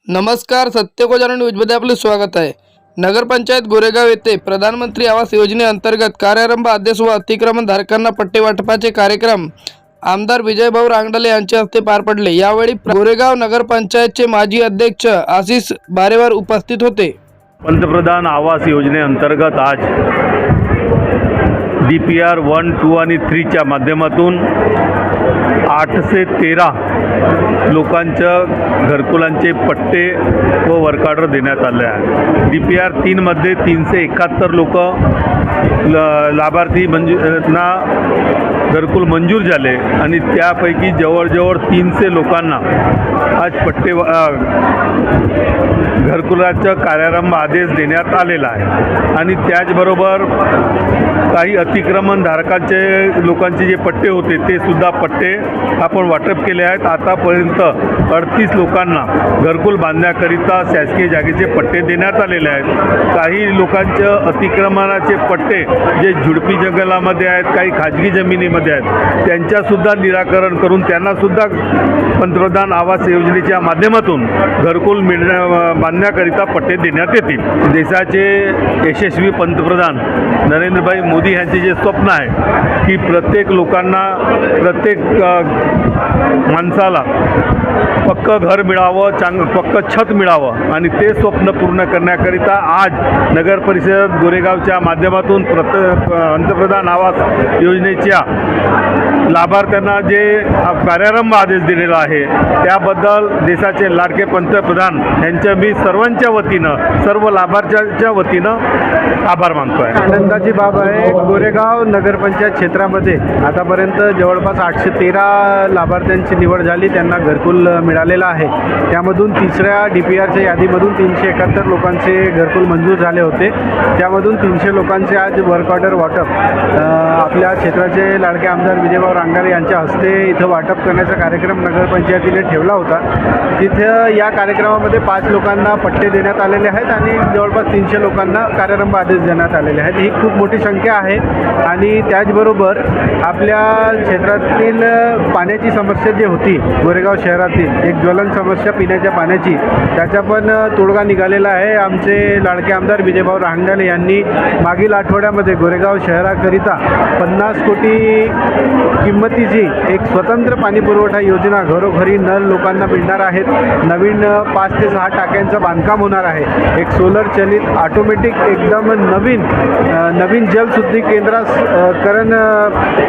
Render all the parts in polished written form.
नमस्कार, सत्यकोजारा न्यूजमध्ये आपले स्वागत आहे। नगरपंचायत गोरेगाव येथे प्रधानमंत्री आवास योजनेअंतर्गत कार्यारंभ आदेश व अतिक्रमण धारकांना पट्टे वाटपाचे कार्यक्रम आमदार विजयभाऊ रांगडाले यांच्या हस्ते पार पडले। यावेळी गोरेगाव नगरपंचायतचे माजी अध्यक्ष आशिष बारेवार उपस्थित होते। पंतप्रधान आवास योजनेअंतर्गत आज DPR 1, 2 आणि 3 च्या माध्यमातून 813 लोकांच्या घरकुलांचे पट्टे व वर्क ऑर्डर देण्यात आले आहे। DPR 3 मध्ये 371 लोक लाभार्थी ना घरकुल मंजूर झाले आणि त्यापैकी जवळजवळ 300 लोकांना आज पट्टे घरकुलाचा कार्यारंभ आदेश देण्यात आलेला आहे। आणि त्याचबरोबर काही अतिक्रमण धारकांचे लोकांचे जे पट्टे होते ते सुद्धा पट्टे आपण वाटप केले आहेत। आतापर्यंत 38 लोकांना घरकुल बांधण्याकरिता शासकीय जागेचे पट्टे देण्यात आलेले आहेत। काही लोकांचे अतिक्रमणाचे पट्टे जे झुडपी जंगलामध्ये आहेत, काही खाजगी जमिनीमध्ये आहेत, त्यांच्यासुद्धा निराकरण करून त्यांनासुद्धा पंतप्रधान आवास योजनेच्या माध्यमातून घरकुल बांधण्याकरिता पट्टे देण्यात येतील। देशाचे यशस्वी पंतप्रधान नरेंद्रभाई मोदी यांचे जे स्वप्न आहे की प्रत्येक लोकांना, प्रत्येक माणसाला पक्कं घर मिळावं, पक्कं छत मिळावं आणि ते स्वप्न पूर्ण करण्याकरिता आज नगर परिषद गोरेगावच्या माध्यमातून पंतप्रधान आवास योजनेच्या लाभार्थ्यांना जे कार्यारंभ आदेश दिलेला आहे त्याबद्दल देशाचे लाडके पंतप्रधान यांच्या मी सर्वांच्या वतीनं, सर्व लाभार्थ्यांच्या वतीनं आभार मानतो आहे। आनंदाची बाब आहे। गोरेगाव नगरपंचायत क्षेत्रामध्ये आतापर्यंत जवळपास 813 लाभार्थ्यांची निवड झाली, त्यांना घरकुल मिळालेलं आहे। त्यामधून तिसऱ्या DPRच्या यादीमधून 371 लोकांचे घरकुल मंजूर झाले होते। त्यामधून 300 लोकांचे आज वर्क ऑर्डर वाटप आपल्या क्षेत्राचे लाडके आमदार विजयभाऊ रांगडाले यांच्या हस्ते इथं वाटप करण्याचा कार्यक्रम नगरपंचायतीने ठेवला होता। तिथं या कार्यक्रमामध्ये 5 लोकांना पट्टे देण्यात आलेले आहेत आणि जवळपास 300 लोकांना कार्यारंभ आदेश देण्यात आलेले आहेत। ही खूप मोठी संख्या आहे। आणि त्याचबरोबर आपल्या क्षेत्रातील पाण्याची समस्या जी होती गोरेगाव शहरातील, एक ज्वलन समस्या पिण्याच्या पाण्याची, त्याचा पण तोडगा निघालेला आहे। आमचे लाडके आमदार विजयभाऊ रांगडाले यांनी मागील आठवड्यामध्ये गोरेगाव शहराकरिता 50 कोटी किंमतीची एक स्वतंत्र पाणीपुरवठा योजना घरोघरी नळ लोकांना मिळणार आहेत। नवीन 5 ते 6 टाक्यांचं बांधकाम होणार आहे। एक सोलर चलित ऑटोमॅटिक एकदम नवीन जलशुद्धी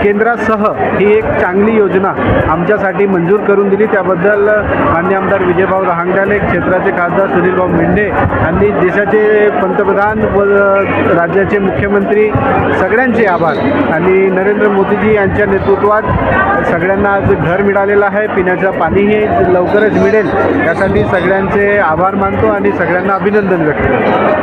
केंद्रासह ही एक चांगली योजना आमच्यासाठी मंजूर करून दिली। त्याबद्दल माननीय आमदार विजयभाऊ रांगडाले, क्षेत्राचे खासदार सुनीलभाऊ मेंढे यांनी देशाचे पंतप्रधान व राज्याचे मुख्यमंत्री सगळ्यांचे आभार। आणि नरेंद्र मोदीजी यांच्या नेतृत्वात सगळ्यांना आज घर मिळालेलं आहे, पिण्याचं पाणीही लवकरच मिळेल, यासाठी सगळ्यांचे आभार मानतो आणि सगळ्यांना अभिनंदन व्यक्त करतो।